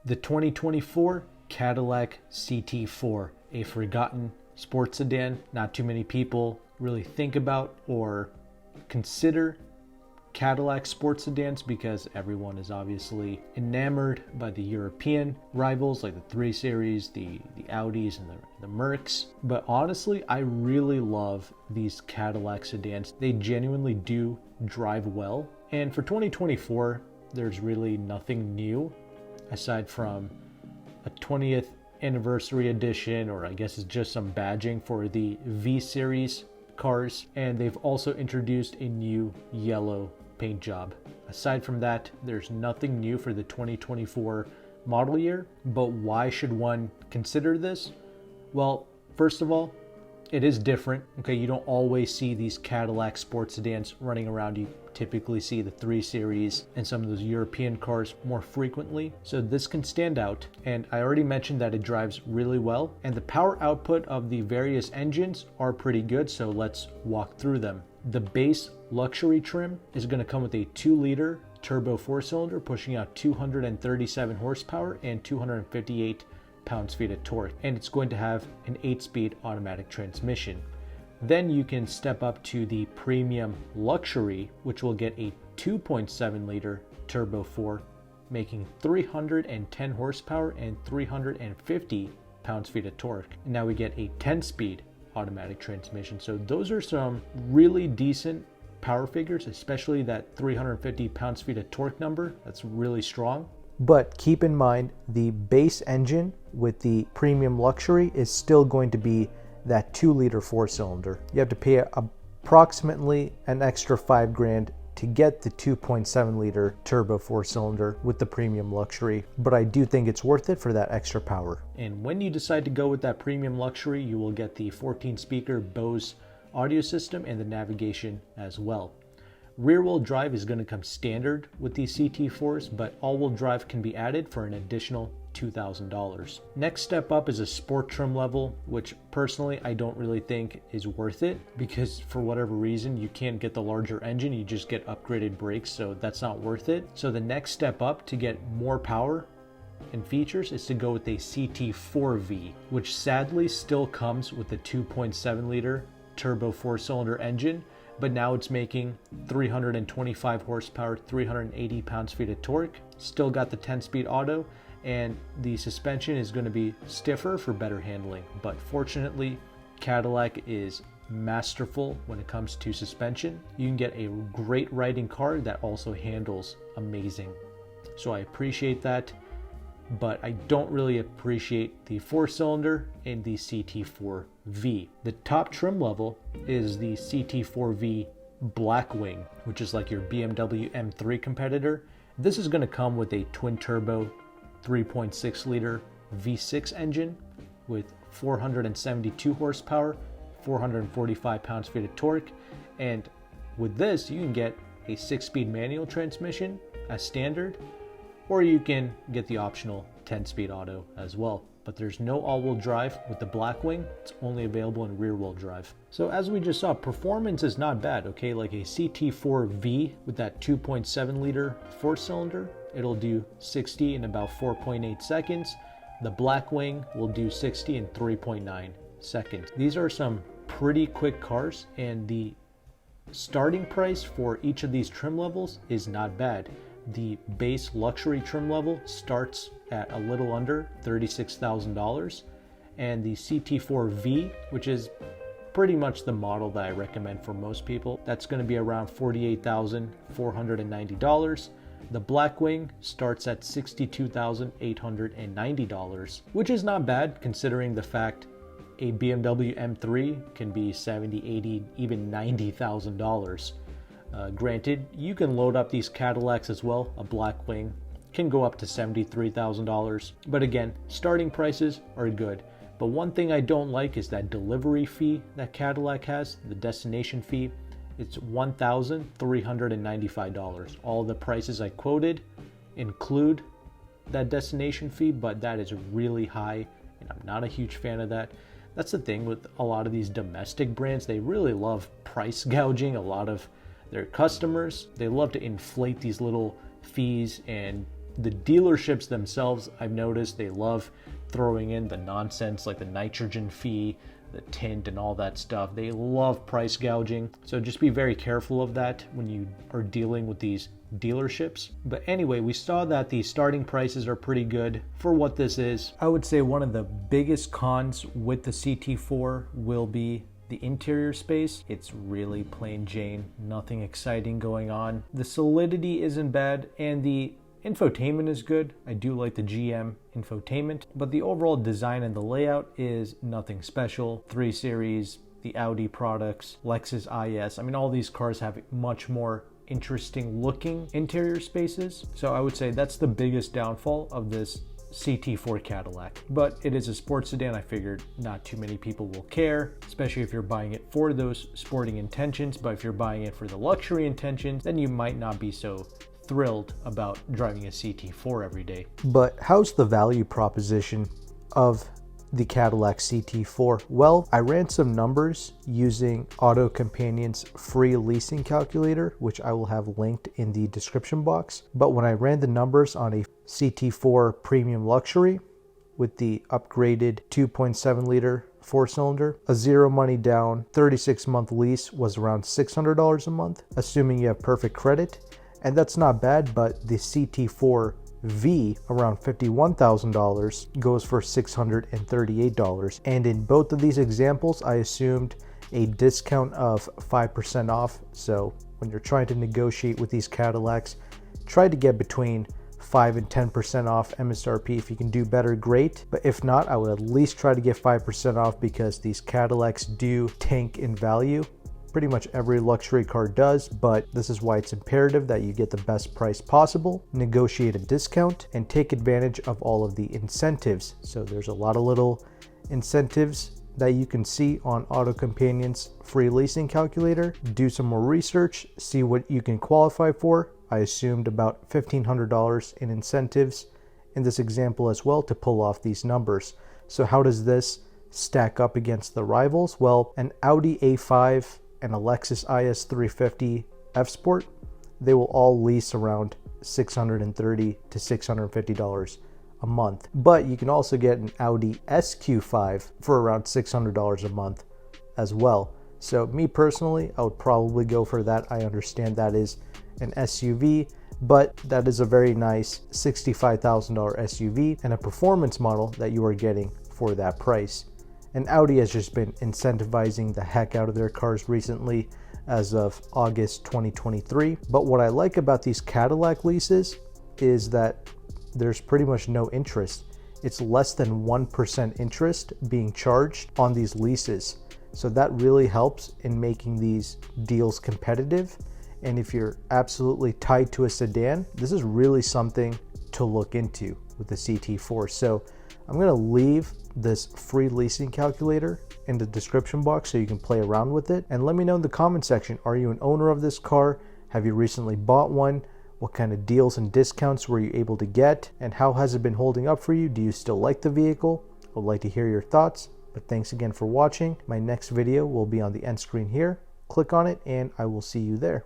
The 2024 Cadillac CT4, a forgotten sports sedan. Not too many people really think about or consider Cadillac sports sedans because everyone is obviously enamored by the European rivals like the 3 Series, the Audis, and the Mercs. But honestly, I really love these Cadillac sedans. They genuinely do drive well. And for 2024, there's really nothing new aside from a 20th anniversary edition, or I guess it's just some badging for the V Series cars. And they've also introduced a new yellow paint job. Aside from that, there's nothing new for the 2024 model year. But why should one consider this? Well, first of all, it is different. Okay, you don't always see these Cadillac sports sedans running around. You typically see the 3 Series and some of those European cars more frequently. So this can stand out. And I already mentioned that it drives really well. And the power output of the various engines are pretty good. So let's walk through them. The base luxury trim is going to come with a 2-liter turbo 4-cylinder pushing out 237 horsepower and 258 pounds-feet of torque, and it's going to have an 8-speed automatic transmission. Then you can step up to the premium luxury, which will get a 2.7-liter turbo 4 making 310 horsepower and 350 pounds-feet of torque. And now we get a 10-speed automatic transmission. So those are some really decent power figures, especially that 350 pounds-feet of torque number. That's really strong. But keep in mind, the base engine with the premium luxury is still going to be that 2-liter 4-cylinder. You have to pay approximately an extra $5,000 to get the 2.7-liter turbo 4-cylinder with the premium luxury, but I do think it's worth it for that extra power. And when you decide to go with that premium luxury, you will get the 14-speaker Bose audio system and the navigation as well. Rear-wheel drive is going to come standard with these CT4s, but all-wheel drive can be added for an additional $2,000. Next step up is a sport trim level, which personally I don't really think is worth it because for whatever reason you can't get the larger engine, you just get upgraded brakes, so that's not worth it. So the next step up to get more power and features is to go with a CT4V, which sadly still comes with the 2.7-liter turbo 4-cylinder engine, but now it's making 325 horsepower, 380 pounds-feet of torque. Still got the 10-speed auto, and the suspension is going to be stiffer for better handling. But fortunately, Cadillac is masterful when it comes to suspension. You can get a great riding car that also handles amazing. So I appreciate that, but I don't really appreciate the 4-cylinder in the CT4V. The top trim level is the CT4V Blackwing, which is like your BMW M3 competitor. This is going to come with a twin-turbo 3.6-liter V6 engine with 472 horsepower, 445 pounds-feet of torque, and with this you can get a 6-speed manual transmission as standard, or you can get the optional 10-speed auto as well. But there's no all-wheel drive with the Blackwing. It's only available in rear-wheel drive. So as we just saw, performance is not bad, okay? Like a CT4V with that 2.7-liter 4-cylinder, it'll do 60 in about 4.8 seconds. The Blackwing will do 60 in 3.9 seconds. These are some pretty quick cars, and the starting price for each of these trim levels is not bad. The base luxury trim level starts at a little under $36,000, and the CT4V, which is pretty much the model that I recommend for most people, that's going to be around $48,490. The Blackwing starts at $62,890, which is not bad considering the fact a BMW M3 can be $70,000, $80,000, even $90,000. Granted, you can load up these Cadillacs as well. A Blackwing can go up to $73,000, but again, starting prices are good. But one thing I don't like is that delivery fee that Cadillac has, the destination fee. It's $1,395. All the prices I quoted include that destination fee, but that is really high, and I'm not a huge fan of that. That's the thing with a lot of these domestic brands. They really love price gouging a lot of their customers. They love to inflate these little fees and The dealerships themselves, I've noticed they love throwing in the nonsense like the nitrogen fee, the tint and all that stuff. They love price gouging. So just be very careful of that when you are dealing with these dealerships. But anyway, we saw that the starting prices are pretty good for what this is. I would say one of the biggest cons with the CT4 will be the interior space. It's really plain Jane, nothing exciting going on. The solidity isn't bad and the infotainment is good. I do like the GM infotainment, but the overall design and the layout is nothing special. 3 Series, the Audi products, Lexus IS, I mean, all these cars have much more interesting looking interior spaces. So I would say that's the biggest downfall of this CT4 Cadillac, but it is a sports sedan. I figured not too many people will care, especially if you're buying it for those sporting intentions. But if you're buying it for the luxury intentions, then you might not be so thrilled about driving a CT4 every day. But how's the value proposition of the Cadillac CT4? Well, I ran some numbers using AutoCompanion's free leasing calculator, which I will have linked in the description box. But when I ran the numbers on a CT4 Premium Luxury with the upgraded 2.7 liter 4-cylinder, a 0 money down 36-month lease was around $600 a month, assuming you have perfect credit. And that's not bad, but the CT4 V, around $51,000, goes for $638. And in both of these examples, I assumed a discount of 5% off. So when you're trying to negotiate with these Cadillacs, try to get between 5 and 10% off MSRP. If you can do better, great. But if not, I would at least try to get 5% off, because these Cadillacs do tank in value. Pretty much every luxury car does, but this is why it's imperative that you get the best price possible, negotiate a discount, and take advantage of all of the incentives. So there's a lot of little incentives that you can see on AutoCompanion's free leasing calculator. Do some more research, see what you can qualify for. I assumed about $1,500 in incentives in this example as well to pull off these numbers. So how does this stack up against the rivals? Well, an Audi A5 and a Lexus IS 350 F Sport, they will all lease around $630 to $650 a month. But you can also get an Audi SQ5 for around $600 a month as well. So me personally, I would probably go for that. I understand that is an SUV, but that is a very nice $65,000 SUV and a performance model that you are getting for that price. And Audi has just been incentivizing the heck out of their cars recently as of August 2023. But what I like about these Cadillac leases is that there's pretty much no interest. It's less than 1% interest being charged on these leases. So that really helps in making these deals competitive. And if you're absolutely tied to a sedan, this is really something to look into with the CT4. So I'm going to leave this free leasing calculator in the description box so you can play around with it. And let me know in the comment section, are you an owner of this car? Have you recently bought one? What kind of deals and discounts were you able to get? And how has it been holding up for you? Do you still like the vehicle? I would like to hear your thoughts. But thanks again for watching. My next video will be on the end screen here. Click on it and I will see you there.